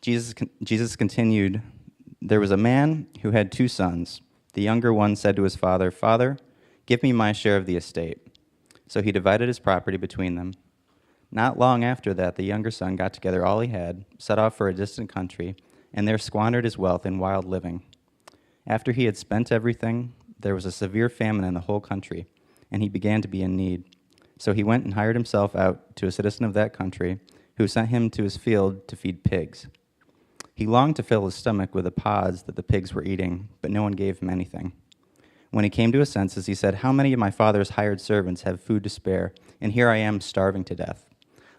Jesus continued, "There was a man who had 2 sons. The younger one said to his father, 'Father, give me my share of the estate.' So he divided his property between them. Not long after that, the younger son got together all he had, set off for a distant country, and there squandered his wealth in wild living. After he had spent everything, there was a severe famine in the whole country, and he began to be in need. So he went and hired himself out to a citizen of that country, who sent him to his field to feed pigs. He longed to fill his stomach with the pods that the pigs were eating, but no one gave him anything. When he came to his senses, he said, 'How many of my father's hired servants have food to spare, and here I am starving to death?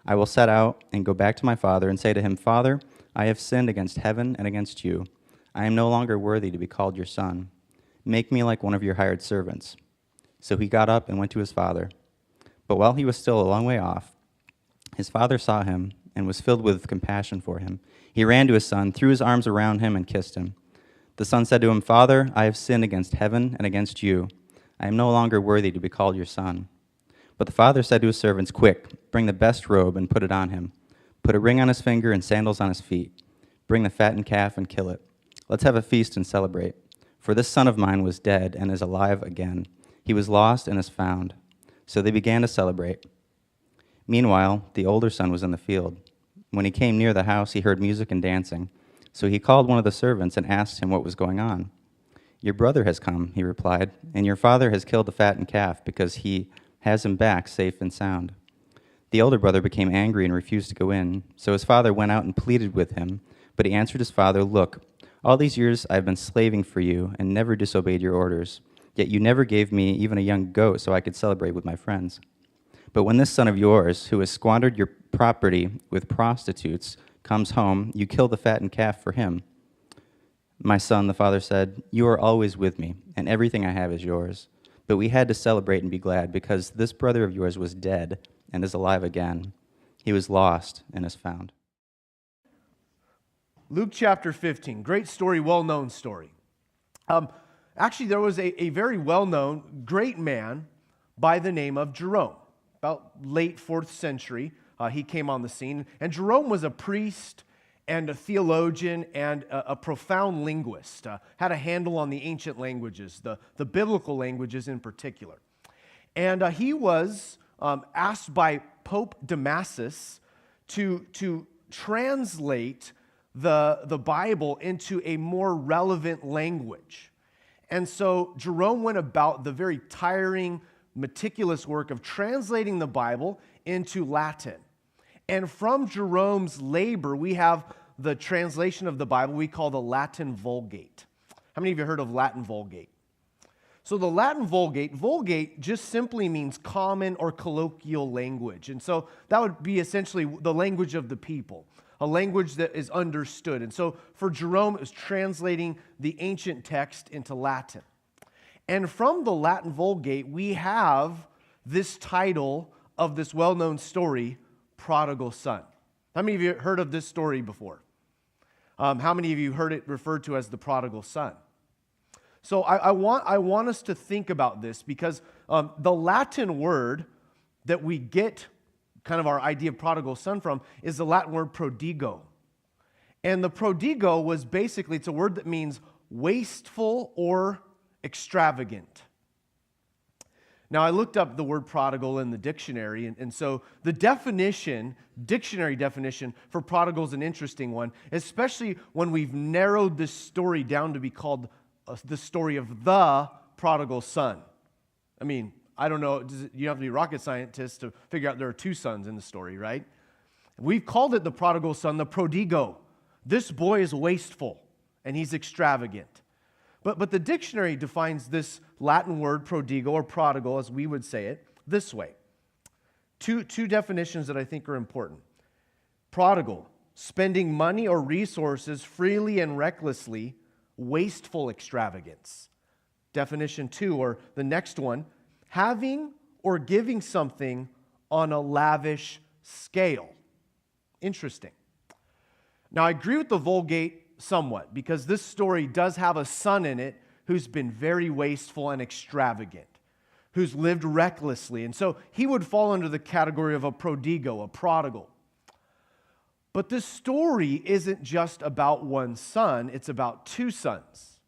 I will set out and go back to my father and say to him, Father, I have sinned against heaven and against you. I am no longer worthy to be called your son. Make me like one of your hired servants.' So he got up and went to his father. But while he was still a long way off, his father saw him and was filled with compassion for him. He ran to his son, threw his arms around him, and kissed him. The son said to him, 'Father, I have sinned against heaven and against you. I am no longer worthy to be called your son.' But the father said to his servants, 'Quick, bring the best robe and put it on him. Put a ring on his finger and sandals on his feet. Bring the fattened calf and kill it. Let's have a feast and celebrate. For this son of mine was dead and is alive again. He was lost and is found.' So they began to celebrate. Meanwhile, the older son was in the field. When he came near the house, he heard music and dancing. So he called one of the servants and asked him what was going on. 'Your brother has come,' he replied, 'and your father has killed the fattened calf because he has him back safe and sound.' The older brother became angry and refused to go in. So his father went out and pleaded with him. But he answered his father, 'Look, all these years I have been slaving for you and never disobeyed your orders. Yet you never gave me even a young goat so I could celebrate with my friends. But when this son of yours, who has squandered your property with prostitutes, comes home, you kill the fattened calf for him.' 'My son,' the father said, 'you are always with me, and everything I have is yours. But we had to celebrate and be glad, because this brother of yours was dead and is alive again. He was lost and is found.'" Luke chapter 15, great story, well-known story. Actually, there was a very well-known, great man by the name of Jerome. About late 4th century, he came on the scene. And Jerome was a priest and a theologian and a profound linguist, had a handle on the ancient languages, the biblical languages in particular. And he was asked by Pope Damasus to translate the Bible into a more relevant language. And so Jerome went about the very tiring, meticulous work of translating the Bible into Latin. And from Jerome's labor, we have the translation of the Bible we call the Latin Vulgate. How many of you heard of Latin Vulgate? So the Latin Vulgate just simply means common or colloquial language. And so that would be essentially the language of the people, a language that is understood. And so for Jerome, it was translating the ancient text into Latin. And from the Latin Vulgate, we have this title of this well-known story, Prodigal Son. How many of you heard of this story before? How many of you heard it referred to as the Prodigal Son? So I want us to think about this because the Latin word that we get kind of our idea of prodigal son from is the Latin word prodigo. And the prodigo was basically, it's a word that means wasteful or extravagant. Now, I looked up the word prodigal in the dictionary, and so the dictionary definition for prodigal is an interesting one, especially when we've narrowed this story down to be called the story of the prodigal son. I mean, I don't know, you have to be rocket scientists to figure out there are 2 sons in the story, right? We've called it the prodigal son, the prodigo. This boy is wasteful, and he's extravagant. But the dictionary defines this Latin word, prodigo, or prodigal, as we would say it, this way. Two definitions that I think are important. Prodigal, spending money or resources freely and recklessly, wasteful extravagance. Definition 2, or the next one, having or giving something on a lavish scale. Interesting. Now, I agree with the Vulgate somewhat, because this story does have a son in it who's been very wasteful and extravagant, who's lived recklessly. And so he would fall under the category of a prodigo, a prodigal. But this story isn't just about one son, it's about two sons.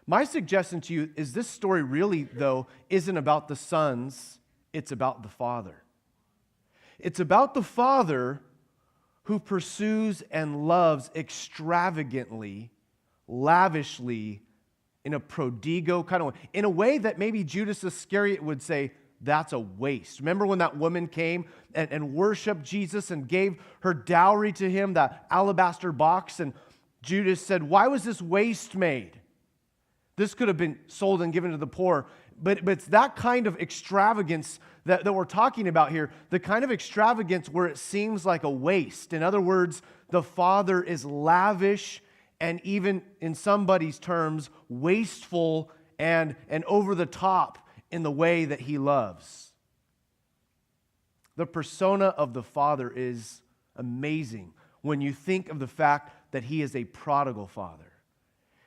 My suggestion to you is this story really, though, isn't about the sons, it's about the father. It's about the father who pursues and loves extravagantly, lavishly, in a prodigal kind of way, in a way that maybe Judas Iscariot would say, that's a waste. Remember when that woman came and worshiped Jesus and gave her dowry to him, that alabaster box, and Judas said, why was this waste made? This could have been sold and given to the poor. But it's that kind of extravagance that we're talking about here, the kind of extravagance where it seems like a waste. In other words, the father is lavish and even in somebody's terms, wasteful and over the top in the way that he loves. The persona of the father is amazing when you think of the fact that he is a prodigal father.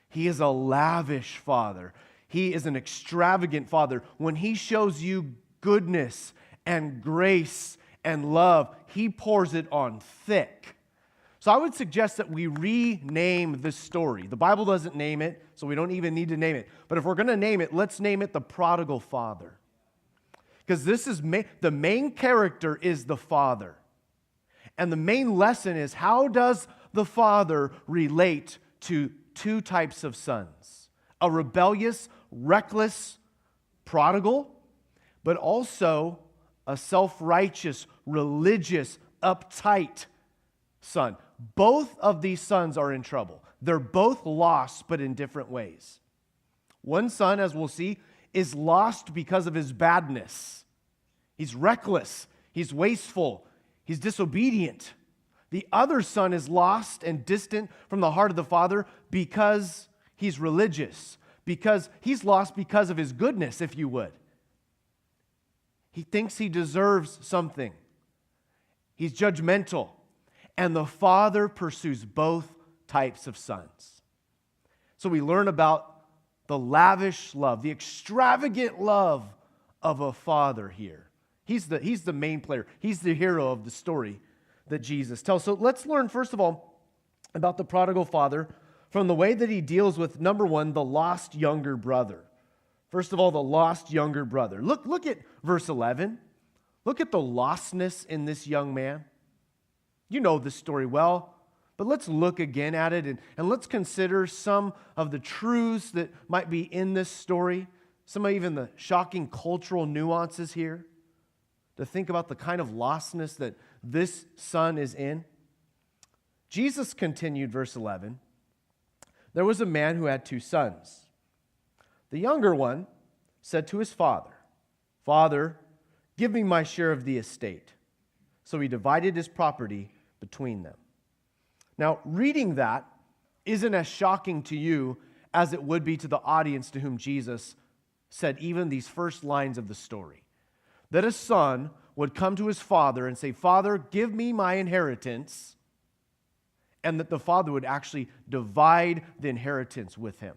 He is a lavish father. He is an extravagant father. When he shows you goodness and grace and love, he pours it on thick. So I would suggest that we rename this story. The Bible doesn't name it, so we don't even need to name it. But if we're going to name it, let's name it the prodigal father. Because this is the main character is the father. And the main lesson is, how does the father relate to two types of sons? A rebellious, reckless prodigal, but also a self-righteous, religious, uptight son. Both of these sons are in trouble. They're both lost, but in different ways. One son, as we'll see, is lost because of his badness. He's reckless, he's wasteful, he's disobedient. The other son is lost and distant from the heart of the father because he's religious, because he's lost because of his goodness, if you would. He thinks he deserves something. He's judgmental. And the father pursues both types of sons. So we learn about the lavish love, the extravagant love of a father here. He's the main player. He's the hero of the story that Jesus tells. So let's learn, first of all, about the prodigal father from the way that he deals with, number one, the lost younger brother. First of all, the lost younger brother. Look at verse 11. Look at the lostness in this young man. You know this story well, but let's look again at it and let's consider some of the truths that might be in this story, some of even the shocking cultural nuances here, to think about the kind of lostness that this son is in. Jesus continued, verse 11, there was a man who had two sons. The younger one said to his father, Father, give me my share of the estate. So he divided his property between them. Now, reading that isn't as shocking to you as it would be to the audience to whom Jesus said even these first lines of the story. That a son would come to his father and say, Father, give me my inheritance, and that the father would actually divide the inheritance with him.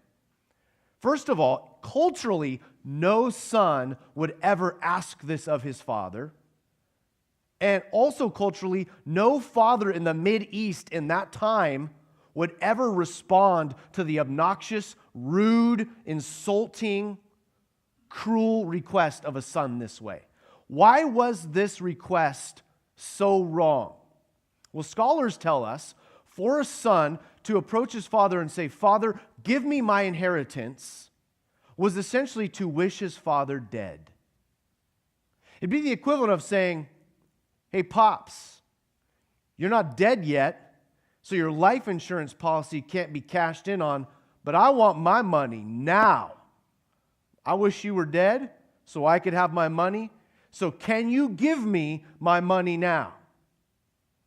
First of all, culturally, no son would ever ask this of his father. And also culturally, no father in the Mideast in that time would ever respond to the obnoxious, rude, insulting, cruel request of a son this way. Why was this request so wrong? Well, scholars tell us for a son to approach his father and say, Father, give me my inheritance, was essentially to wish his father dead. It'd be the equivalent of saying, hey, Pops, you're not dead yet, so your life insurance policy can't be cashed in on, but I want my money now. I wish you were dead so I could have my money. So can you give me my money now?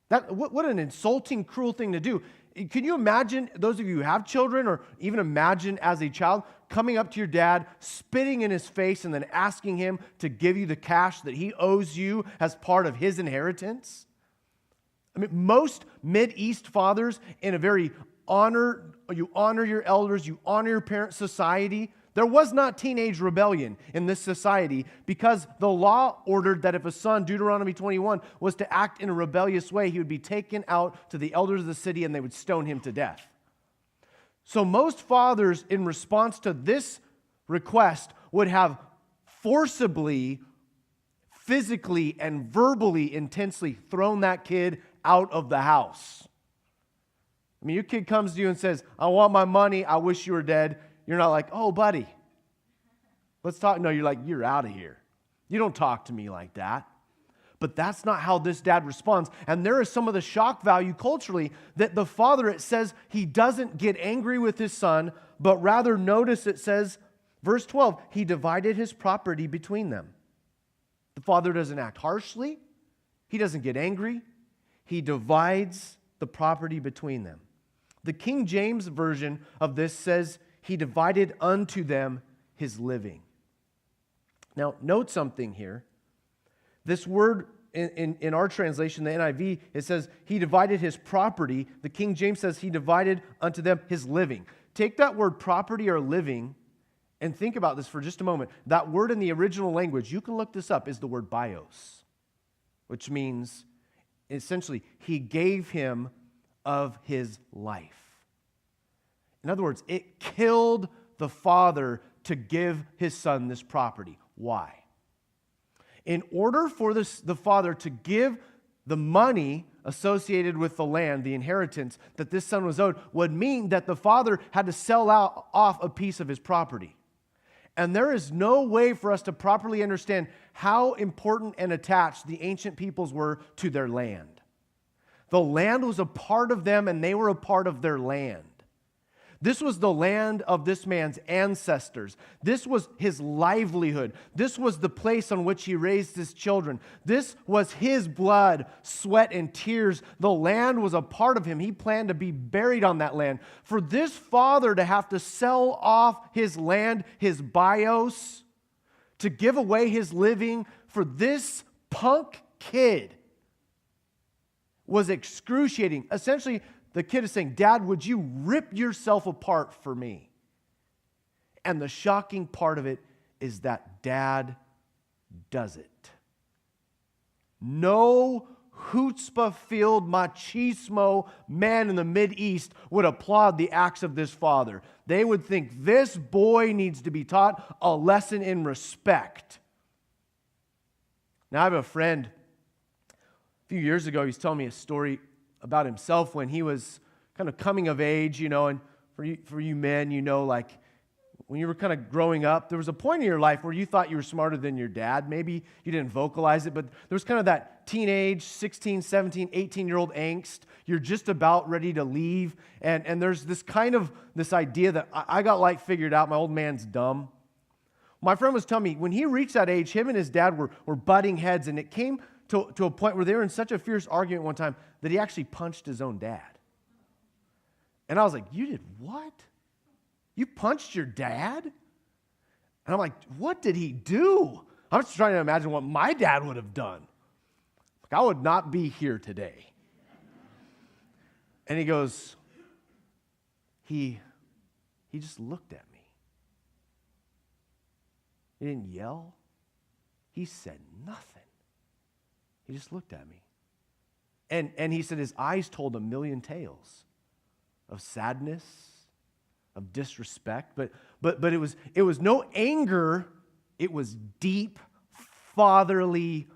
What an insulting, cruel thing to do. Can you imagine, those of you who have children, or even imagine as a child, coming up to your dad, spitting in his face, and then asking him to give you the cash that he owes you as part of his inheritance? I mean, most Mideast fathers in a very you honor your elders, you honor your parents society, There was not teenage rebellion in this society because the law ordered that if a son, Deuteronomy 21, was to act in a rebellious way, he would be taken out to the elders of the city and they would stone him to death. So most fathers, in response to this request, would have forcibly, physically, and verbally, intensely thrown that kid out of the house. I mean, your kid comes to you and says, I want my money, I wish you were dead. You're not like, oh, buddy, let's talk. No, you're like, you're out of here. You don't talk to me like that. But that's not how this dad responds. And there is some of the shock value culturally that the father, it says, he doesn't get angry with his son, but rather, notice it says, verse 12, he divided his property between them. The father doesn't act harshly. He doesn't get angry. He divides the property between them. The King James version of this says, he divided unto them his living. Now, note something here. This word in our translation, the NIV, it says he divided his property. The King James says he divided unto them his living. Take that word property or living and think about this for just a moment. That word in the original language, you can look this up, is the word bios, which means essentially he gave him of his life. In other words, it killed the father to give his son this property. Why? In order for the father to give the money associated with the land, the inheritance that this son was owed, would mean that the father had to sell off a piece of his property. And there is no way for us to properly understand how important and attached the ancient peoples were to their land. The land was a part of them, and they were a part of their land. This was the land of this man's ancestors. This was his livelihood. This was the place on which he raised his children. This was his blood, sweat, and tears. The land was a part of him. He planned to be buried on that land. For this father to have to sell off his land, his bios, to give away his living for this punk kid was excruciating. Essentially, the kid is saying, Dad, would you rip yourself apart for me? And the shocking part of it is that Dad does it. No chutzpah-filled machismo man in the Mideast would applaud the acts of this father. They would think this boy needs to be taught a lesson in respect. Now, I have a friend, a few years ago, he's telling me a story about himself when he was kind of coming of age, and for you men, like when you were kind of growing up, there was a point in your life where you thought you were smarter than your dad. Maybe you didn't vocalize it, but there was kind of that teenage, 16, 17, 18-year-old angst. You're just about ready to leave, and there's this idea that I got life figured out, my old man's dumb. My friend was telling me, when he reached that age, him and his dad were butting heads, and it came to a point where they were in such a fierce argument one time that he actually punched his own dad. And I was like, you did what? You punched your dad? And I'm like, what did he do? I'm just trying to imagine what my dad would have done. Like, I would not be here today. And he goes, he just looked at me. He didn't yell. He said nothing. He just looked at me. And he said his eyes told a million tales of sadness, of disrespect. But it was no anger. It was deep, fatherly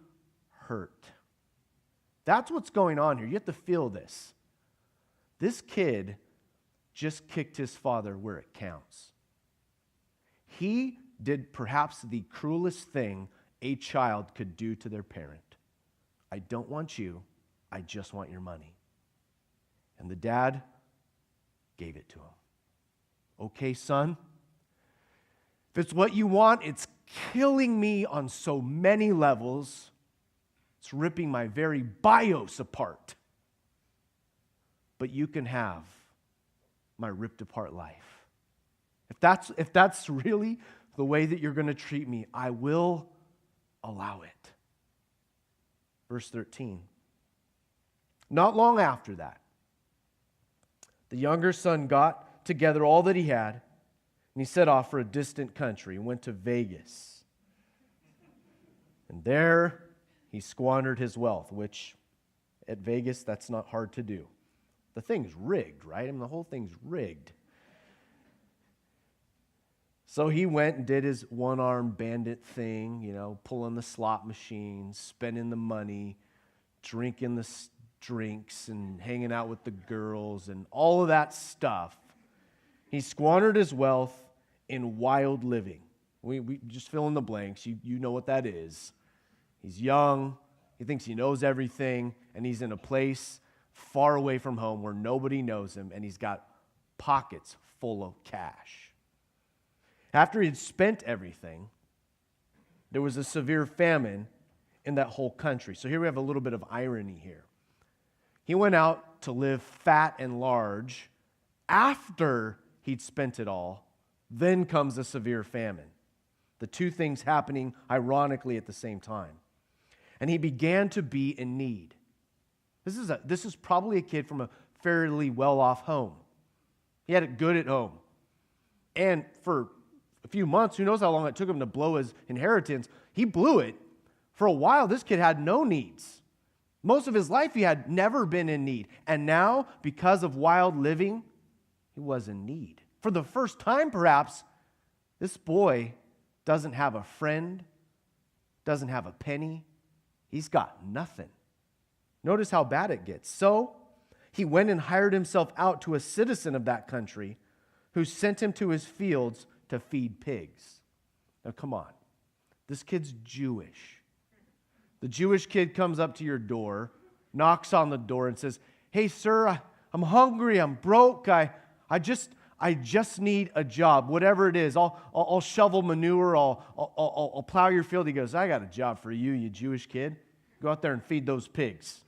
hurt. That's what's going on here. You have to feel this. This kid just kicked his father where it counts. He did perhaps the cruelest thing a child could do to their parent. I don't want you, I just want your money. And the dad gave it to him. Okay, son, if it's what you want, it's killing me on so many levels. It's ripping my very bios apart. But you can have my ripped apart life. If that's really the way that you're going to treat me, I will allow it. Verse 13. Not long after that, the younger son got together all that he had, and he set off for a distant country and went to Vegas. And there he squandered his wealth, which at Vegas, that's not hard to do. The thing's rigged, right? I mean, the whole thing's rigged. So he went and did his one-armed bandit thing, pulling the slot machines, spending the money, drinking the drinks, and hanging out with the girls, and all of that stuff. He squandered his wealth in wild living. We just fill in the blanks. You know what that is. He's young. He thinks he knows everything, and he's in a place far away from home where nobody knows him, and he's got pockets full of cash. After he had spent everything, there was a severe famine in that whole country. So here we have a little bit of irony here. He went out to live fat and large. After he'd spent it all, then comes a severe famine. The two things happening ironically at the same time. And he began to be in need. This is probably a kid from a fairly well-off home. He had it good at home. And for a few months, who knows how long it took him to blow his inheritance, he blew it. For a while, this kid had no needs. Most of his life, he had never been in need. And now, because of wild living, he was in need. For the first time, perhaps, this boy doesn't have a friend, doesn't have a penny. He's got nothing. Notice how bad it gets. So he went and hired himself out to a citizen of that country who sent him to his fields to feed pigs. Now, come on. This kid's Jewish. The Jewish kid comes up to your door, knocks on the door, and says, "Hey, sir, I'm hungry. I'm broke. I just need a job, whatever it is. I'll shovel manure. I'll plow your field." He goes, "I got a job for you, you Jewish kid. Go out there and feed those pigs."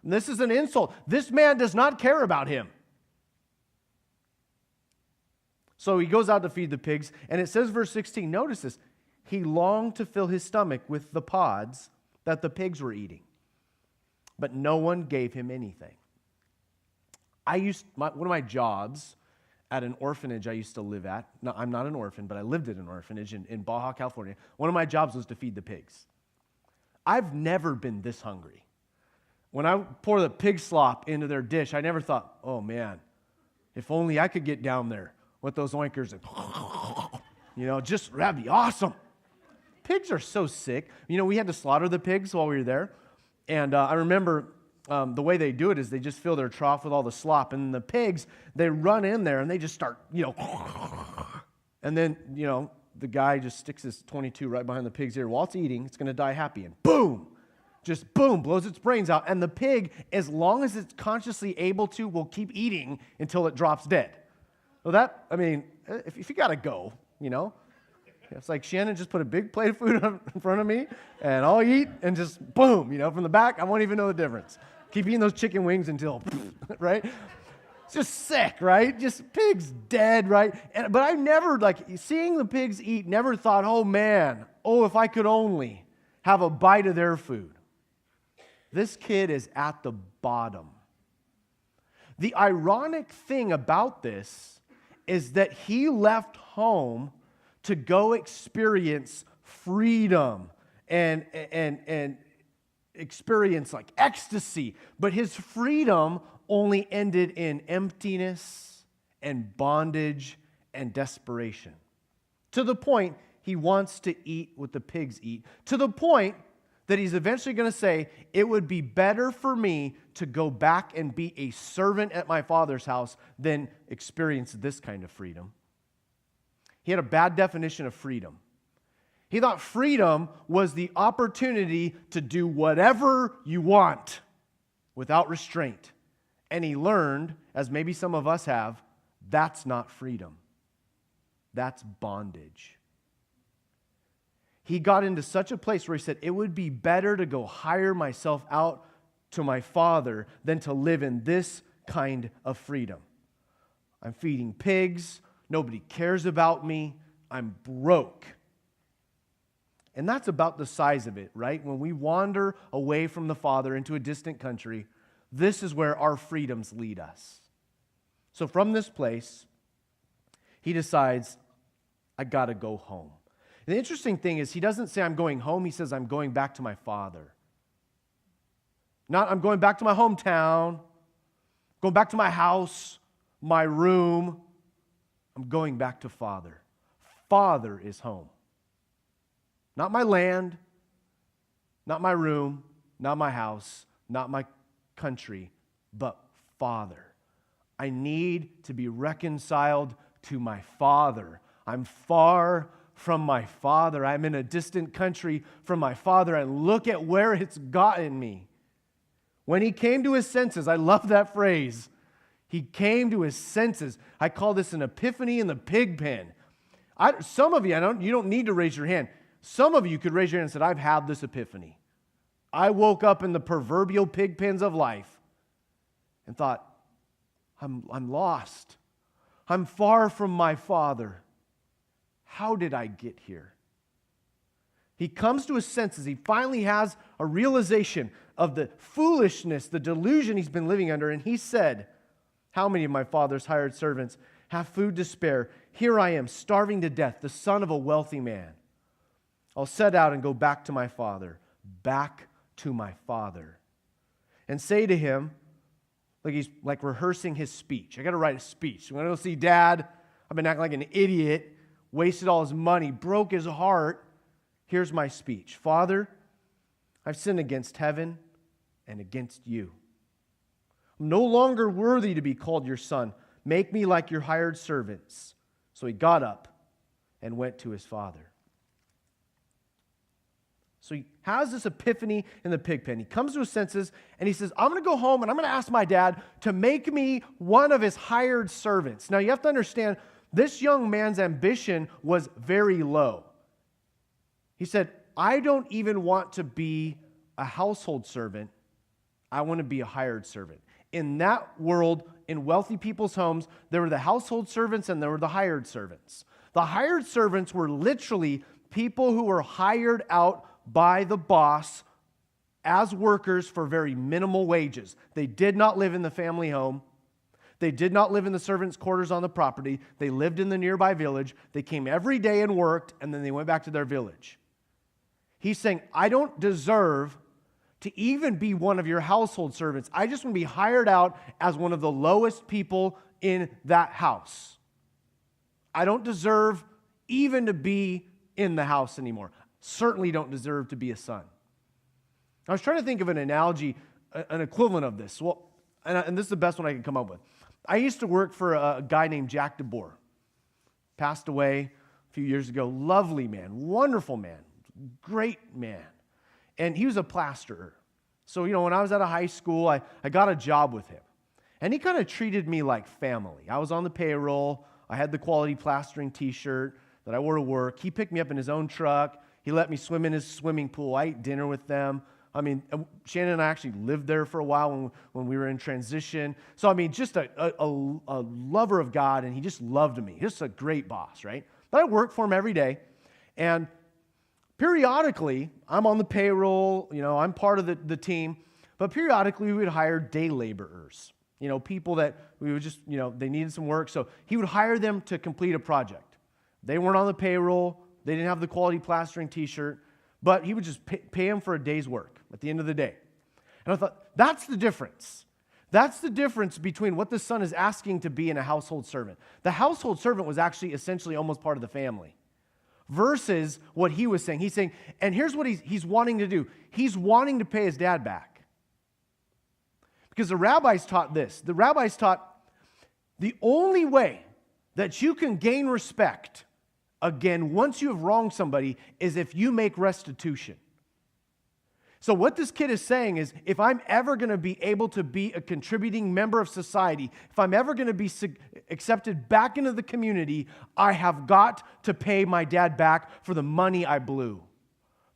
And this is an insult. This man does not care about him. So he goes out to feed the pigs, and it says, verse 16, notice this, he longed to fill his stomach with the pods that the pigs were eating, but no one gave him anything. One of my jobs at an orphanage I used to live at, no, I'm not an orphan, but I lived at an orphanage in Baja, California. One of my jobs was to feed the pigs. I've never been this hungry. When I pour the pig slop into their dish, I never thought, oh man, if only I could get down there with those oinkers and, just, that'd be awesome. Pigs are so sick. We had to slaughter the pigs while we were there. And I remember the way they do it is they just fill their trough with all the slop. And the pigs, they run in there and they just start, and then, the guy just sticks his .22 right behind the pig's ear. While it's eating, it's going to die happy. And boom, just boom, blows its brains out. And the pig, as long as it's consciously able to, will keep eating until it drops dead. So if you got to go, it's like Shannon just put a big plate of food in front of me, and I'll eat, and just boom, from the back, I won't even know the difference. Keep eating those chicken wings until, right? It's just sick, right? Just pigs dead, right? But I never, seeing the pigs eat, never thought, oh man, if I could only have a bite of their food. This kid is at the bottom. The ironic thing about this is that he left home to go experience freedom and experience ecstasy. But his freedom only ended in emptiness and bondage and desperation. To the point he wants to eat what the pigs eat. To the point that he's eventually going to say, it would be better for me to go back and be a servant at my father's house than experience this kind of freedom. He had a bad definition of freedom. He thought freedom was the opportunity to do whatever you want without restraint. And he learned, as maybe some of us have, that's not freedom. That's bondage. He got into such a place where he said, it would be better to go hire myself out to my father than to live in this kind of freedom. I'm feeding pigs. Nobody cares about me. I'm broke. And that's about the size of it, right? When we wander away from the Father into a distant country, this is where our freedoms lead us. So from this place, he decides, I got to go home. And the interesting thing is he doesn't say I'm going home. He says I'm going back to my father. Not I'm going back to my hometown, going back to my house, my room. I'm going back to Father. Father is home. Not my land, not my room, not my house, not my country, but Father. I need to be reconciled to my Father. I'm far from my Father. I'm in a distant country from my Father, and look at where it's gotten me. When he came to his senses, I love that phrase. He came to his senses. I call this an epiphany in the pig pen. Some of you, you don't need to raise your hand. Some of you could raise your hand and say, I've had this epiphany. I woke up in the proverbial pig pens of life and thought, I'm lost. I'm far from my Father. How did I get here? He comes to his senses. He finally has a realization of the foolishness, the delusion he's been living under. And he said, how many of my father's hired servants have food to spare? Here I am, starving to death, the son of a wealthy man. I'll set out and go back to my father, back to my father, and say to him, like he's like rehearsing his speech. I got to write a speech. When I go see Dad, I've been acting like an idiot, wasted all his money, broke his heart. Here's my speech. Father, I've sinned against heaven and against you. I'm no longer worthy to be called your son. Make me like your hired servants. So he got up and went to his father. So he has this epiphany in the pig pen. He comes to his senses and he says, I'm going to go home and I'm going to ask my dad to make me one of his hired servants. Now you have to understand, this young man's ambition was very low. He said, I don't even want to be a household servant. I want to be a hired servant. In that world, in wealthy people's homes, there were the household servants and there were the hired servants. The hired servants were literally people who were hired out by the boss as workers for very minimal wages. They did not live in the family home. They did not live in the servants' quarters on the property. They lived in the nearby village. They came every day and worked, and then they went back to their village. He's saying, I don't deserve to even be one of your household servants. I just want to be hired out as one of the lowest people in that house. I don't deserve even to be in the house anymore. Certainly don't deserve to be a son. I was trying to think of an analogy, an equivalent of this. Well, and this is the best one I can come up with. I used to work for a guy named Jack DeBoer. Passed away a few years ago. Lovely man, wonderful man, great man. And he was a plasterer. So, when I was out of high school, I got a job with him. And he kind of treated me like family. I was on the payroll. I had the quality plastering t-shirt that I wore to work. He picked me up in his own truck. He let me swim in his swimming pool. I ate dinner with them. Shannon and I actually lived there for a while when we were in transition. So, just a lover of God, and he just loved me. Just a great boss, right? But I worked for him every day. And periodically, I'm on the payroll, I'm part of the team, but periodically we would hire day laborers, people that we would just, they needed some work, so he would hire them to complete a project. They weren't on the payroll, they didn't have the quality plastering t-shirt, but he would just pay them for a day's work at the end of the day. And I thought, that's the difference. That's the difference between what the son is asking to be in a household servant. The household servant was actually essentially almost part of the family. Versus what he was saying. He's saying, and here's what he's wanting to do. He's wanting to pay his dad back. Because the rabbis taught this. The rabbis taught the only way that you can gain respect, again, once you have wronged somebody, is if you make restitution. So what this kid is saying is, if I'm ever going to be able to be a contributing member of society, if I'm ever going to be accepted back into the community, I have got to pay my dad back for the money I blew,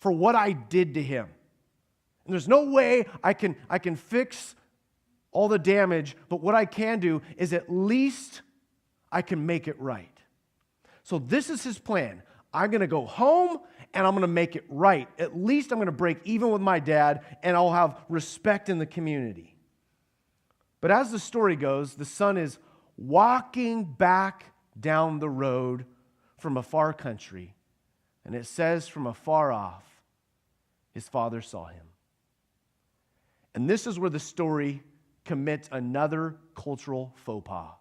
for what I did to him. And there's no way I can fix all the damage, but what I can do is at least I can make it right. So this is his plan. I'm going to go home and I'm going to make it right. At least I'm going to break even with my dad and I'll have respect in the community. But as the story goes, the son is walking back down the road from a far country. And it says from afar off, his father saw him. And this is where the story commits another cultural faux pas.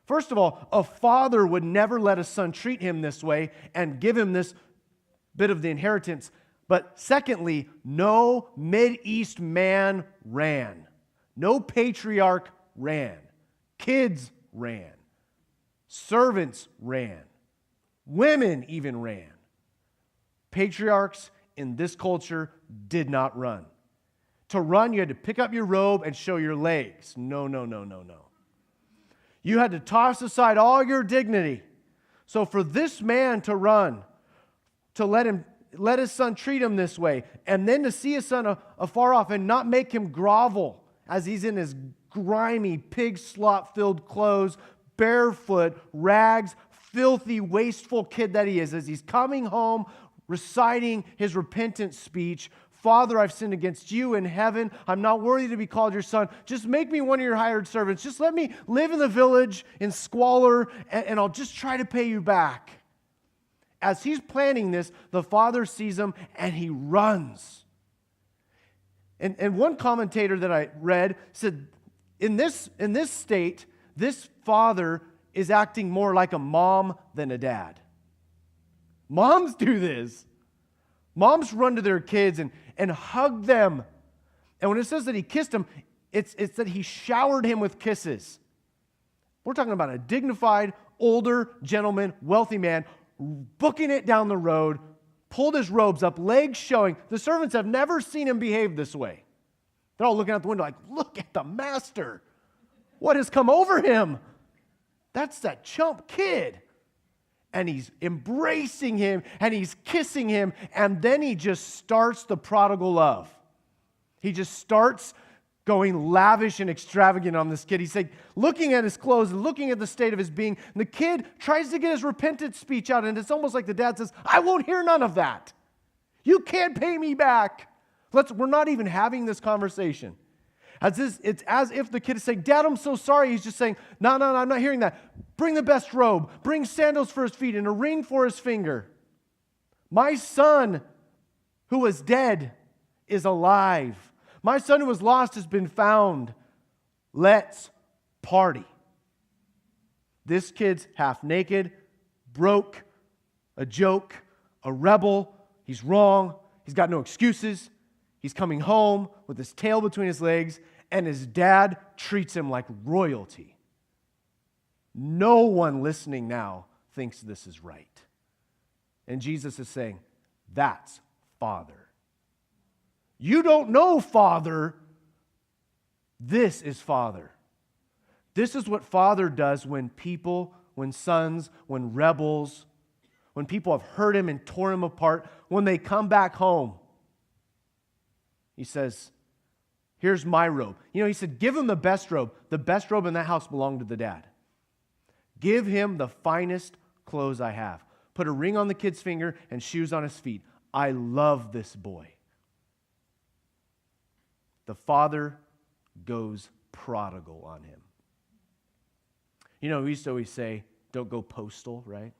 First of all, a father would never let a son treat him this way and give him this bit of the inheritance. But secondly, no Mideast man ran. No patriarch ran. Kids ran. Servants ran. Women even ran. Patriarchs in this culture did not run. To run, you had to pick up your robe and show your legs. No. You had to toss aside all your dignity. So for this man to run, to let his son treat him this way, and then to see his son afar off and not make him grovel as he's in his grimy, pig slop-filled clothes, barefoot, rags, filthy, wasteful kid that he is, as he's coming home, reciting his repentance speech. Father, I've sinned against you in heaven. I'm not worthy to be called your son. Just make me one of your hired servants. Just let me live in the village in squalor, and I'll just try to pay you back. As he's planning this, the father sees him, and he runs. And one commentator that I read said, in this state, this father is acting more like a mom than a dad. Moms do this. Moms run to their kids and hug them. And when it says that he kissed him, it's that he showered him with kisses. We're talking about a dignified, older gentleman, wealthy man, booking it down the road, pulled his robes up, legs showing. The servants have never seen him behave this way. They're all looking out the window like, look at the master. What has come over him? That's that chump kid. And he's embracing him, and he's kissing him, and then he just starts the prodigal love. He just starts going lavish and extravagant on this kid. He's like looking at his clothes and looking at the state of his being. And the kid tries to get his repentance speech out, and it's almost like the dad says, I won't hear none of that. You can't pay me back. We're not even having this conversation. It's as if the kid is saying, Dad, I'm so sorry. He's just saying, no, I'm not hearing that. Bring the best robe. Bring sandals for his feet and a ring for his finger. My son who was dead is alive. My son who was lost has been found. Let's party. This kid's half naked, broke, a joke, a rebel. He's wrong. He's got no excuses. He's coming home with his tail between his legs, and his dad treats him like royalty. No one listening now thinks this is right. And Jesus is saying, that's Father. You don't know Father. This is Father. This is what Father does when people, when sons, when rebels, when people have hurt him and torn him apart, when they come back home. He says, here's my robe. He said, give him the best robe. The best robe in that house belonged to the dad. Give him the finest clothes I have. Put a ring on the kid's finger and shoes on his feet. I love this boy. The father goes prodigal on him. We used to always say, don't go postal, right?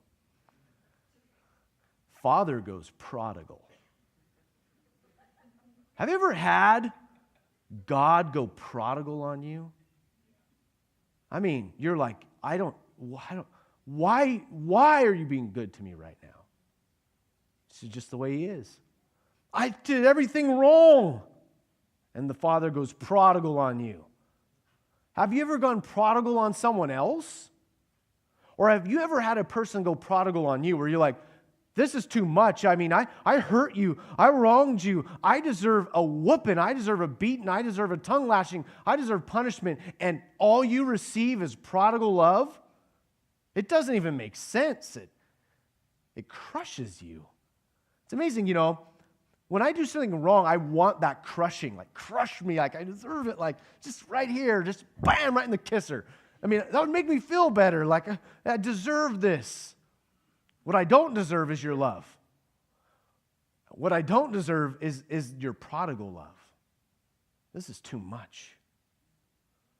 Father goes prodigal. Have you ever had God go prodigal on you? I mean, you're like, why are you being good to me right now? This is just the way he is. I did everything wrong. And the Father goes prodigal on you. Have you ever gone prodigal on someone else? Or have you ever had a person go prodigal on you where you're like, this is too much. I mean, I hurt you. I wronged you. I deserve a whooping. I deserve a beating. I deserve a tongue lashing. I deserve punishment. And all you receive is prodigal love? It doesn't even make sense. It crushes you. It's amazing, when I do something wrong, I want that crushing. Like, crush me. Like, I deserve it. Like, just right here. Just bam, right in the kisser. I mean, that would make me feel better. Like, I deserve this. What I don't deserve is your love. What I don't deserve is your prodigal love. This is too much.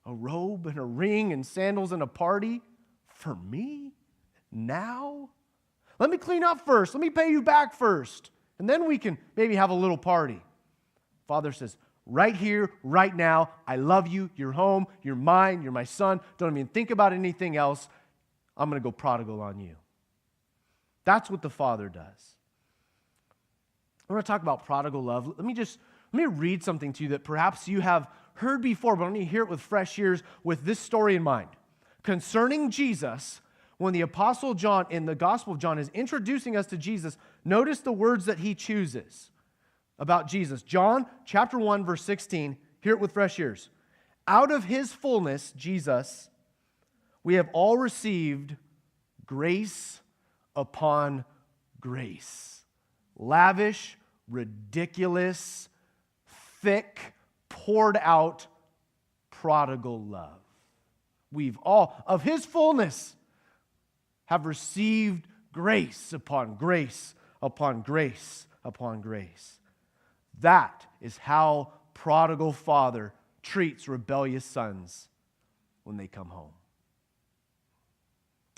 A robe and a ring and sandals and a party for me? now? Let me clean up first. Let me pay you back first. And then we can maybe have a little party. Father says, right here, right now, I love you. You're home. You're mine. You're my son. Don't even think about anything else. I'm going to go prodigal on you. That's what the Father does. I want to talk about prodigal love. Let me read something to you that perhaps you have heard before, but I need to hear it with fresh ears with this story in mind. Concerning Jesus, when the Apostle John in the Gospel of John is introducing us to Jesus, notice the words that he chooses about Jesus. John chapter 1, verse 16, hear it with fresh ears. Out of his fullness, Jesus, we have all received grace upon grace. Lavish, ridiculous, thick, poured out, prodigal love. We've all, of his fullness, have received grace upon grace upon grace upon grace. That is how prodigal father treats rebellious sons when they come home.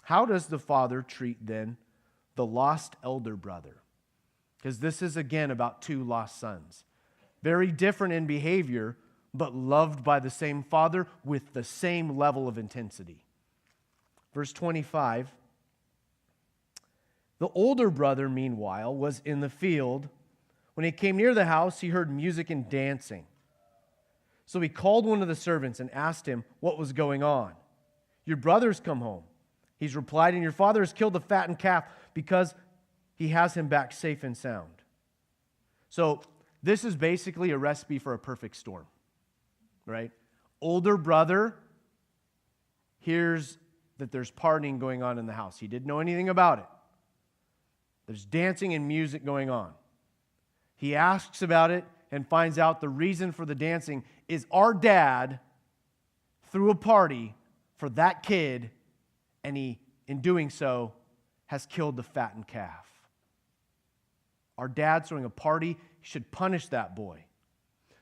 How does the father treat then the lost elder brother? Because this is again about two lost sons. Very different in behavior, but loved by the same father with the same level of intensity. Verse 25. The older brother, meanwhile, was in the field. When he came near the house, he heard music and dancing. So he called one of the servants and asked him what was going on. Your brother's come home. He's replied, and your father has killed the fattened calf because he has him back safe and sound. So this is basically a recipe for a perfect storm, right? Older brother hears that there's partying going on in the house. He didn't know anything about it. There's dancing and music going on. He asks about it and finds out the reason for the dancing is our dad threw a party for that kid, and he, in doing so, has killed the fattened calf. Our dad's throwing a party. He should punish that boy.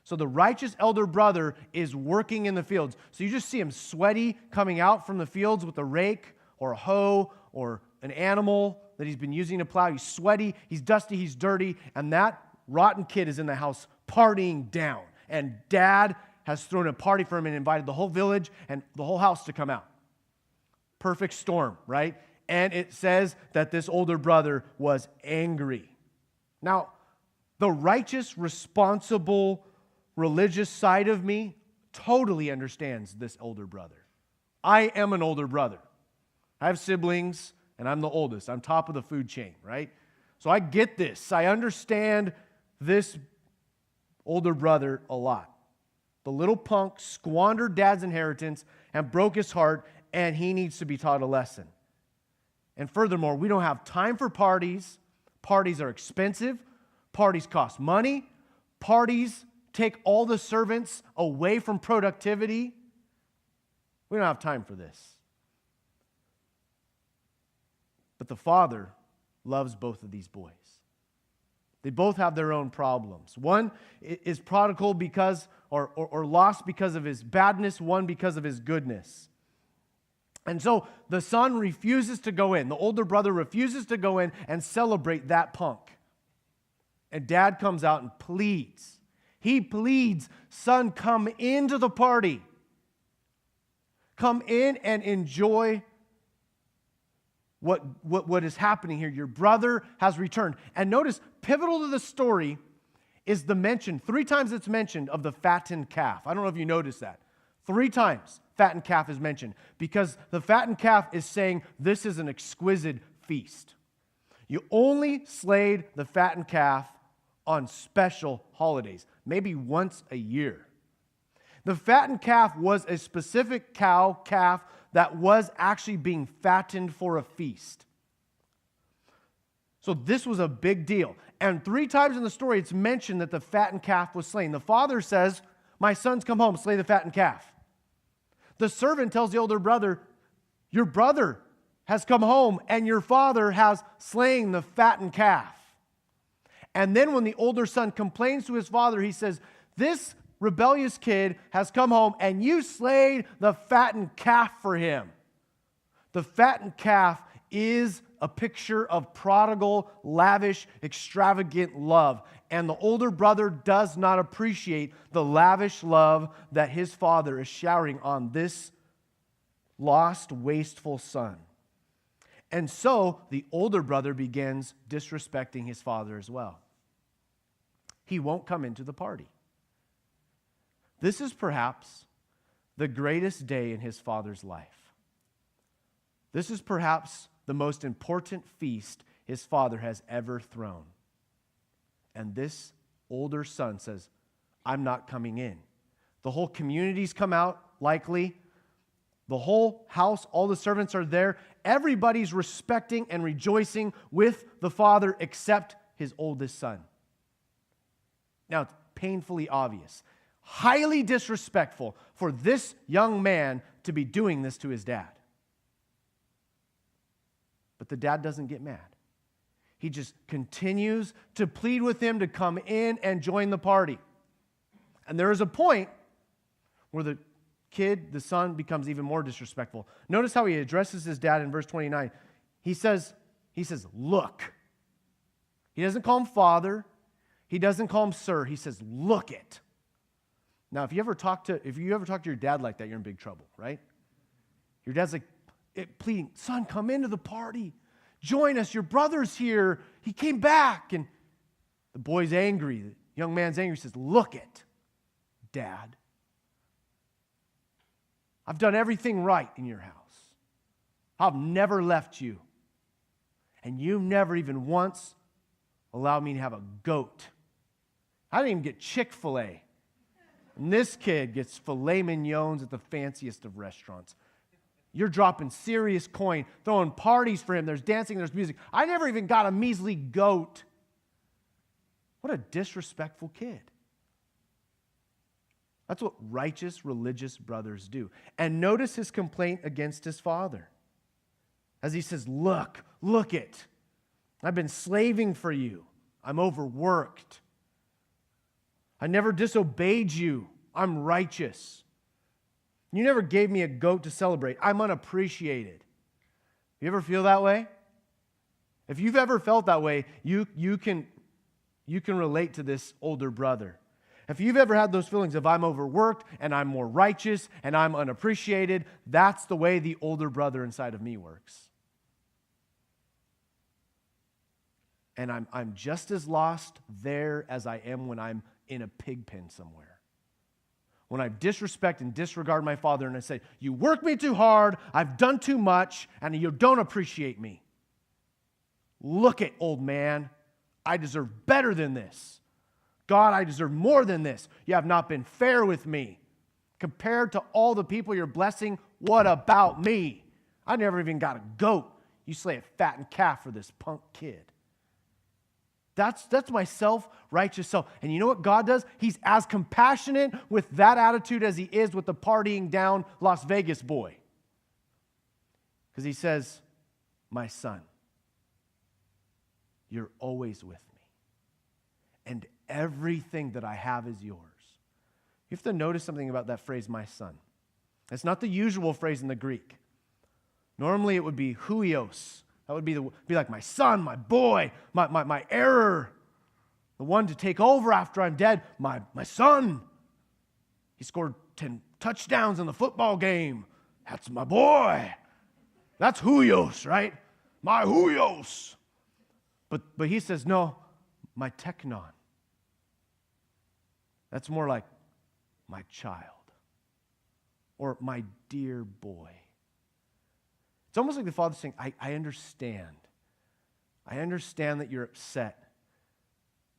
So the righteous elder brother is working in the fields. So you just see him sweaty coming out from the fields with a rake or a hoe or an animal that he's been using to plow. He's sweaty, he's dusty, he's dirty, and that rotten kid is in the house partying down. And dad has thrown a party for him and invited the whole village and the whole house to come out. Perfect storm, right? And it says that this older brother was angry. Now, the righteous, responsible, religious side of me totally understands this older brother. I am an older brother. I have siblings, and I'm the oldest. I'm top of the food chain, right? So I get this. I understand this older brother a lot. The little punk squandered dad's inheritance and broke his heart, and he needs to be taught a lesson. And furthermore, we don't have time for parties. Parties are expensive. Parties cost money. Parties take all the servants away from productivity. We don't have time for this. But the father loves both of these boys. They both have their own problems. One is prodigal because, or lost because of his badness, one because of his goodness. And so the son refuses to go in. The older brother refuses to go in and celebrate that punk. And dad comes out and pleads. He pleads, son, come into the party. Come in and enjoy what is happening here. Your brother has returned. And notice, pivotal to the story is the mention, 3 times it's mentioned, of the fattened calf. I don't know if you noticed that. 3 times fattened calf is mentioned because the fattened calf is saying this is an exquisite feast. You only slayed the fattened calf on special holidays, maybe once a year. The fattened calf was a specific calf that was actually being fattened for a feast. So this was a big deal. And 3 times in the story, it's mentioned that the fattened calf was slain. The father says, my sons, come home, slay the fattened calf. The servant tells the older brother, your brother has come home and your father has slain the fattened calf. And then when the older son complains to his father, he says, this rebellious kid has come home and you slayed the fattened calf for him. The fattened calf is a picture of prodigal, lavish, extravagant love. And the older brother does not appreciate the lavish love that his father is showering on this lost, wasteful son. And so the older brother begins disrespecting his father as well. He won't come into the party. This is perhaps the greatest day in his father's life. This is perhaps the most important feast his father has ever thrown. And this older son says, I'm not coming in. The whole community's come out, likely. The whole house, all the servants are there. Everybody's respecting and rejoicing with the father except his oldest son. Now, it's painfully obvious, highly disrespectful for this young man to be doing this to his dad. But the dad doesn't get mad. He just continues to plead with him to come in and join the party. And there is a point where the son, becomes even more disrespectful. Notice how he addresses his dad in verse 29. He says, look. He doesn't call him father. He doesn't call him sir. He says, look it. Now, if you ever talk to your dad like that, you're in big trouble, right? Your dad's like pleading, son, come into the party. Join us. Your brother's here. He came back. And the boy's angry. The young man's angry. He says, look it, Dad. I've done everything right in your house. I've never left you. And you never even once allowed me to have a goat. I didn't even get Chick-fil-A. And this kid gets filet mignons at the fanciest of restaurants. You're dropping serious coin, throwing parties for him. There's dancing, there's music. I never even got a measly goat. What a disrespectful kid. That's what righteous, religious brothers do. And notice his complaint against his father. As he says, look it. I've been slaving for you. I'm overworked. I never disobeyed you. I'm righteous. You never gave me a goat to celebrate. I'm unappreciated. You ever feel that way? If you've ever felt that way, you can relate to this older brother. If you've ever had those feelings of I'm overworked and I'm more righteous and I'm unappreciated, that's the way the older brother inside of me works. And I'm just as lost there as I am when I'm in a pig pen somewhere. When I disrespect and disregard my father and I say, you work me too hard, I've done too much, and you don't appreciate me. Look it, old man. I deserve better than this. God, I deserve more than this. You have not been fair with me. Compared to all the people you're blessing, what about me? I never even got a goat. You slay a fattened calf for this punk kid. That's my self-righteous self. And you know what God does? He's as compassionate with that attitude as he is with the partying down Las Vegas boy. Because he says, my son, you're always with me. And everything that I have is yours. You have to notice something about that phrase, my son. It's not the usual phrase in the Greek. Normally it would be huios. That would be like my son, my boy, my heir, the one to take over after I'm dead, my son. He scored 10 touchdowns in the football game. That's my boy. That's huios, right? My huios. But he says, no, my teknon. That's more like my child or my dear boy. It's almost like the father's saying, I understand. I understand that you're upset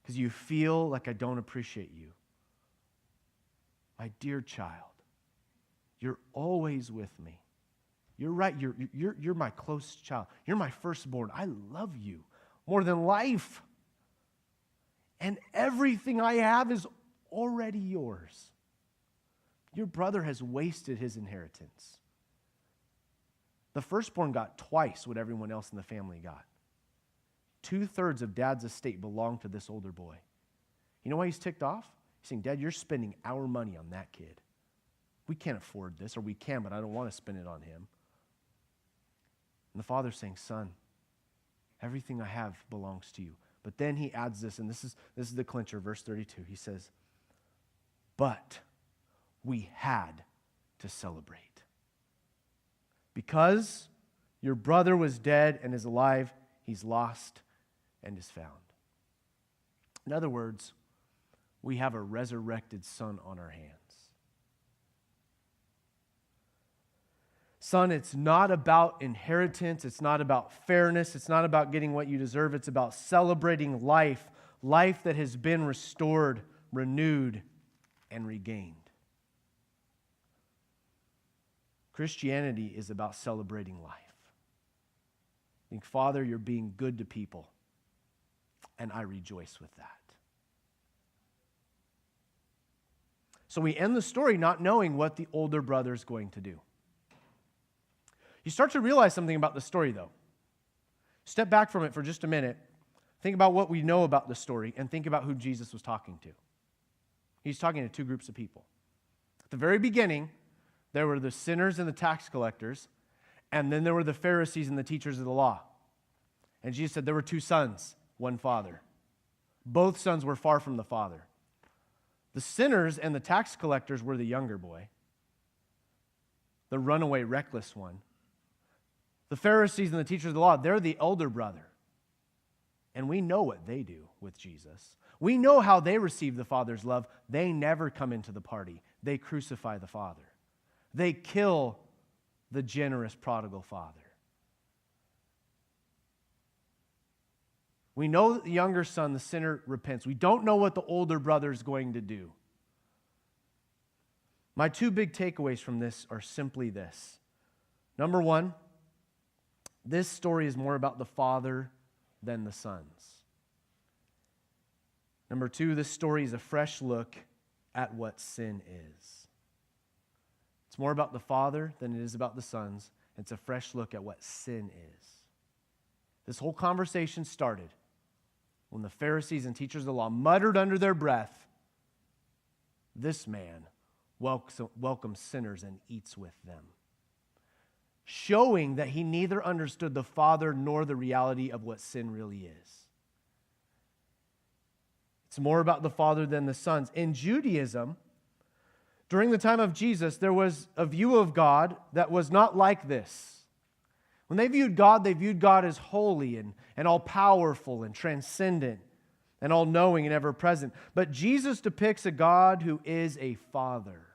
because you feel like I don't appreciate you. My dear child, you're always with me. You're right. You're my close child. You're my firstborn. I love you more than life. And everything I have is already yours. Your brother has wasted his inheritance. The firstborn got twice what everyone else in the family got. 2/3 of dad's estate belonged to this older boy. You know why he's ticked off? He's saying, Dad, you're spending our money on that kid. We can't afford this, or we can, but I don't want to spend it on him. And the father's saying, son, everything I have belongs to you. But then he adds this, and this is the clincher, verse 32. He says, but we had to celebrate. Because your brother was dead and is alive, he's lost and is found. In other words, we have a resurrected son on our hands. Son, it's not about inheritance. It's not about fairness. It's not about getting what you deserve. It's about celebrating life, life that has been restored, renewed, and regained. Christianity is about celebrating life. I think, Father, you're being good to people, and I rejoice with that. So we end the story not knowing what the older brother is going to do. You start to realize something about the story, though. Step back from it for just a minute. Think about what we know about the story and think about who Jesus was talking to. He's talking to two groups of people. At the very beginning, there were the sinners and the tax collectors, and then there were the Pharisees and the teachers of the law. And Jesus said there were two sons, one father. Both sons were far from the father. The sinners and the tax collectors were the younger boy, the runaway, reckless one. The Pharisees and the teachers of the law, they're the elder brother. And we know what they do with Jesus. We know how they receive the Father's love. They never come into the party. They crucify the Father. They kill the generous prodigal father. We know that the younger son, the sinner, repents. We don't know what the older brother is going to do. My two big takeaways from this are simply this. Number one, this story is more about the father than the sons. Number two, this story is a fresh look at what sin is. It's more about the father than it is about the sons. It's a fresh look at what sin is. This whole conversation started when the Pharisees and teachers of the law muttered under their breath, "This man welcomes sinners and eats with them," showing that he neither understood the Father nor the reality of what sin really is. It's more about the Father than the sons. In Judaism, during the time of Jesus, there was a view of God that was not like this. When they viewed God as holy and all-powerful and transcendent and all-knowing and ever-present. But Jesus depicts a God who is a father,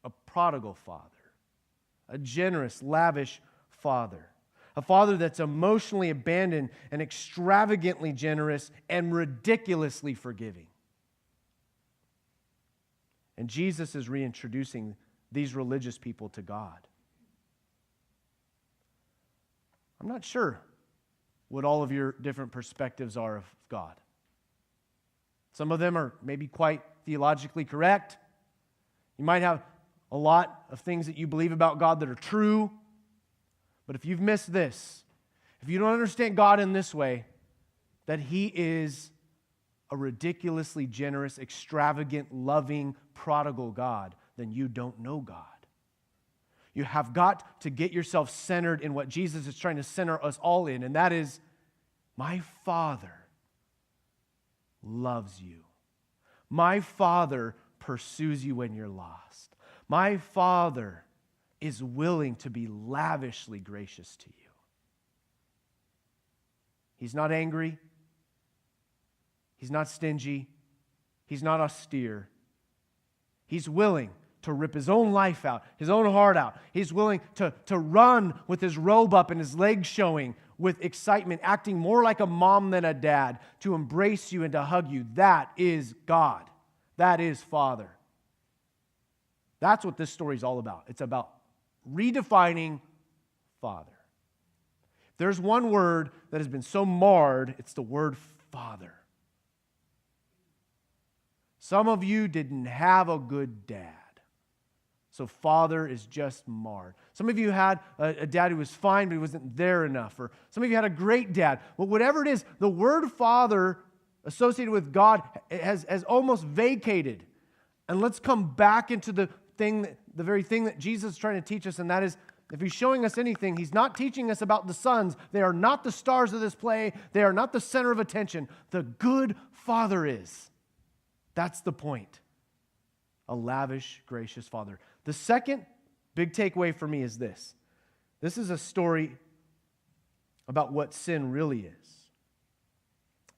a prodigal father, a generous, lavish father, a father that's emotionally abandoned and extravagantly generous and ridiculously forgiving. And Jesus is reintroducing these religious people to God. I'm not sure what all of your different perspectives are of God. Some of them are maybe quite theologically correct. You might have a lot of things that you believe about God that are true. But if you've missed this, if you don't understand God in this way, that He is a ridiculously generous, extravagant, loving, prodigal God, then you don't know God. You have got to get yourself centered in what Jesus is trying to center us all in, and that is, my Father loves you. My Father pursues you when you're lost. My Father is willing to be lavishly gracious to you. He's not angry. He's not stingy. He's not austere. He's willing to rip his own life out, his own heart out. He's willing to run with his robe up and his legs showing with excitement, acting more like a mom than a dad, to embrace you and to hug you. That is God. That is Father. That's what this story is all about. It's about redefining Father. If there's one word that has been so marred, it's the word Father. Some of you didn't have a good dad. So Father is just marred. Some of you had a dad who was fine, but he wasn't there enough. Or some of you had a great dad. Well, whatever it is, the word Father associated with God has almost vacated. And let's come back into the very thing that Jesus is trying to teach us, and that is if he's showing us anything, he's not teaching us about the sons. They are not the stars of this play. They are not the center of attention. The good Father is. That's the point. A lavish, gracious Father. The second big takeaway for me is this. This is a story about what sin really is.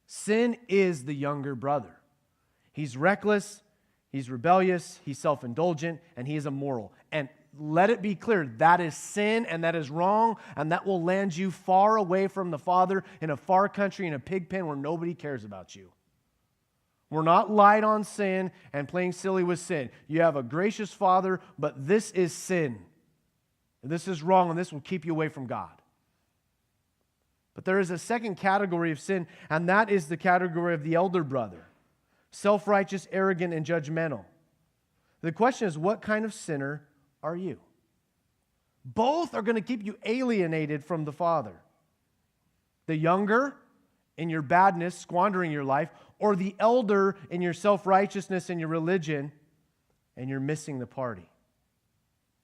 Sin is the younger brother. He's reckless, he's rebellious, he's self-indulgent, and he is immoral. And let it be clear, that is sin and that is wrong, and that will land you far away from the Father in a far country in a pig pen where nobody cares about you. We're not light on sin and playing silly with sin. You have a gracious Father, but this is sin. This is wrong, and this will keep you away from God. But there is a second category of sin, and that is the category of the elder brother. Self-righteous, arrogant, and judgmental. The question is, what kind of sinner are you? Both are going to keep you alienated from the Father. The younger, in your badness, squandering your life, or the elder in your self-righteousness and your religion, and you're missing the party.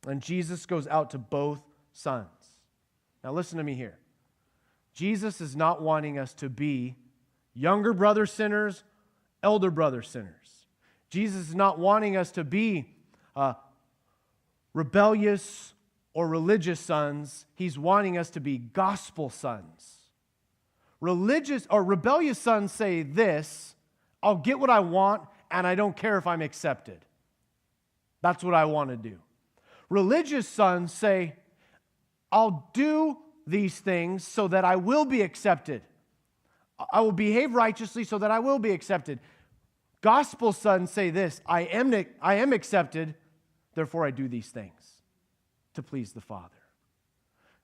And Jesus goes out to both sons. Now listen to me here. Jesus is not wanting us to be younger brother sinners, elder brother sinners. Jesus is not wanting us to be rebellious or religious sons. He's wanting us to be gospel sons. Religious or rebellious sons say this: I'll get what I want and I don't care if I'm accepted. That's what I want to do. Religious sons say, I'll do these things so that I will be accepted. I will behave righteously so that I will be accepted. Gospel sons say this: I am accepted, therefore I do these things to please the Father.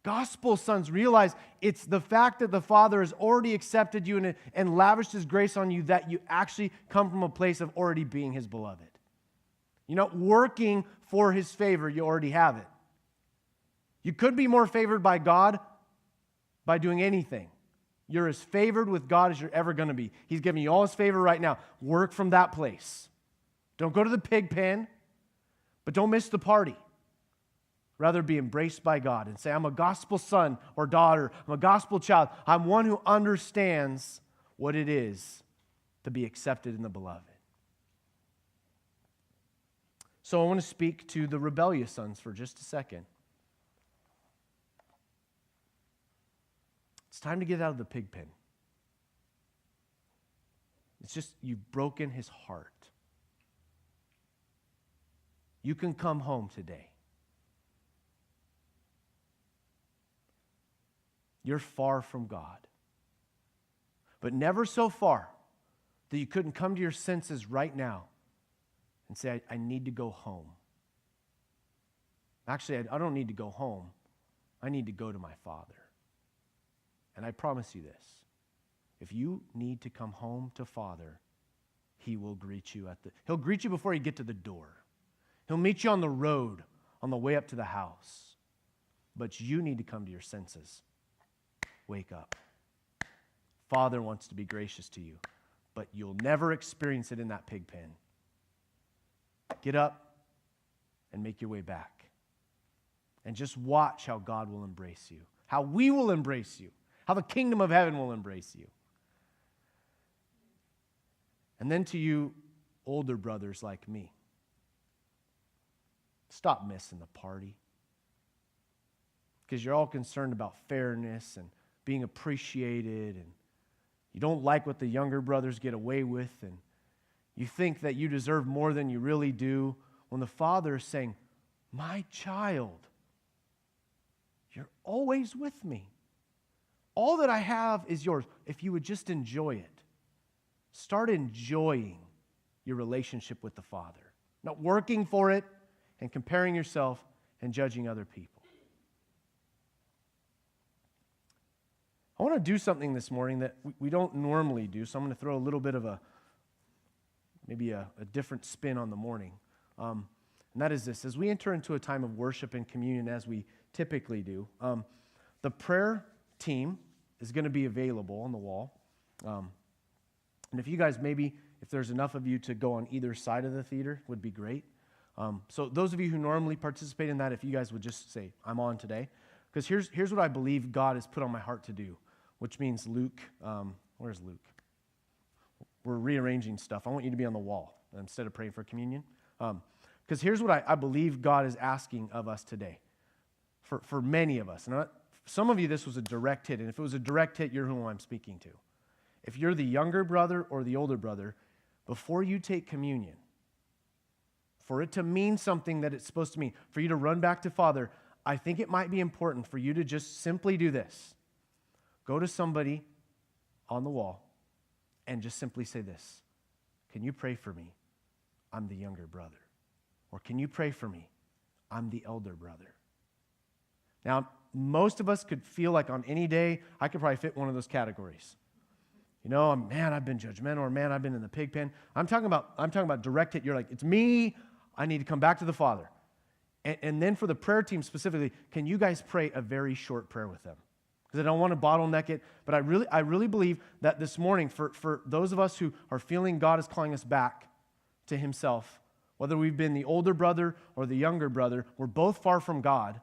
Gospel sons realize it's the fact that the Father has already accepted you and lavished His grace on you that you actually come from a place of already being His beloved. You're not working for His favor, you already have it. You could be more favored by God by doing anything. You're as favored with God as you're ever going to be. He's giving you all His favor right now. Work from that place. Don't go to the pig pen, but don't miss the party. Rather be embraced by God and say, I'm a gospel son or daughter. I'm a gospel child. I'm one who understands what it is to be accepted in the beloved. So I want to speak to the rebellious sons for just a second. It's time to get out of the pig pen. It's just you've broken his heart. You can come home today. You're far from God, but never so far that you couldn't come to your senses right now and say, I need to go home. Actually, I don't need to go home. I need to go to my Father. And I promise you this, if you need to come home to Father, He will greet you He'll greet you before you get to the door. He'll meet you on the road on the way up to the house. But you need to come to your senses. Wake up. Father wants to be gracious to you, but you'll never experience it in that pig pen. Get up and make your way back. And just watch how God will embrace you, how we will embrace you, how the kingdom of heaven will embrace you. And then to you older brothers like me, stop missing the party. Because you're all concerned about fairness and being appreciated, and you don't like what the younger brothers get away with, and you think that you deserve more than you really do, when the Father is saying, my child, you're always with me. All that I have is yours. If you would just enjoy it, start enjoying your relationship with the Father, not working for it and comparing yourself and judging other people. I want to do something this morning that we don't normally do, so I'm going to throw a little bit of maybe a different spin on the morning. And that is this: as we enter into a time of worship and communion, as we typically do, the prayer team is going to be available on the wall. And if you guys if there's enough of you to go on either side of the theater, would be great. So those of you who normally participate in that, if you guys would just say, I'm on today. Because here's what I believe God has put on my heart to do, which means Luke, where's Luke? We're rearranging stuff. I want you to be on the wall instead of praying for communion. Because here's what I believe God is asking of us today. For many of us. And some of you, this was a direct hit. And if it was a direct hit, you're who I'm speaking to. If you're the younger brother or the older brother, before you take communion, for it to mean something that it's supposed to mean, for you to run back to Father, I think it might be important for you to just simply do this. Go to somebody on the wall and just simply say this. Can you pray for me? I'm the younger brother. Or can you pray for me? I'm the elder brother. Now, most of us could feel like on any day, I could probably fit one of those categories. Man, I've been judgmental, or man, I've been in the pig pen. I'm talking about direct hit. You're like, it's me. I need to come back to the Father. And then for the prayer team specifically, can you guys pray a very short prayer with them? Because I don't want to bottleneck it, but I really believe that this morning, for those of us who are feeling God is calling us back to Himself, whether we've been the older brother or the younger brother, we're both far from God.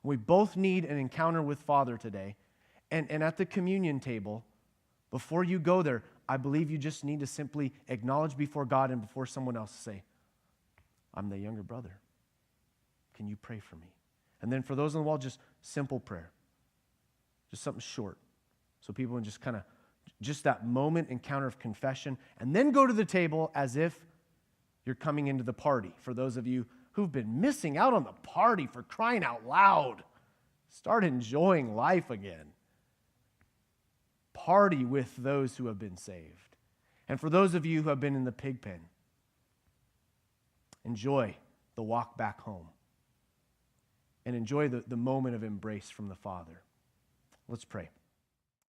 We both need an encounter with Father today. And at the communion table, before you go there, I believe you just need to simply acknowledge before God and before someone else, say, I'm the younger brother. Can you pray for me? And then for those on the wall, just simple prayer. Just something short. So people can just kind of, just that moment encounter of confession. And then go to the table as if you're coming into the party. For those of you who've been missing out on the party, for crying out loud, start enjoying life again. Party with those who have been saved. And for those of you who have been in the pig pen, enjoy the walk back home. And enjoy the moment of embrace from the Father. Let's pray.